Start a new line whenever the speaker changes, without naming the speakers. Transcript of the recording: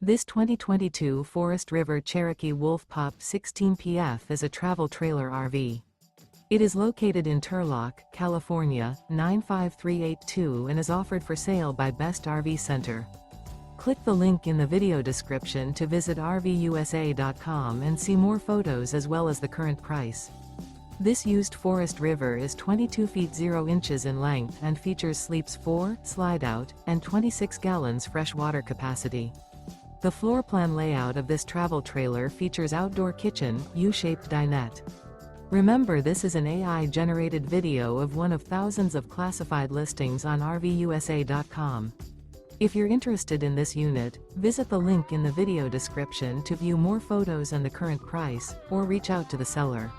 This 2022 Forest River Cherokee Wolf Pup 16PF is a travel trailer RV. It is located in Turlock, California, 95382 and is offered for sale by Best RV Center. Click the link in the video description to visit RVUSA.com and see more photos as well as the current price. This used Forest River is 22 feet 0 inches in length and features sleeps 4, Slideout, and 26 gallons fresh water capacity. The floor plan layout of this travel trailer features outdoor kitchen, U-shaped dinette. Remember, this is an AI-generated video of one of thousands of classified listings on RVUSA.com. If you're interested in this unit, visit the link in the video description to view more photos and the current price, or reach out to the seller.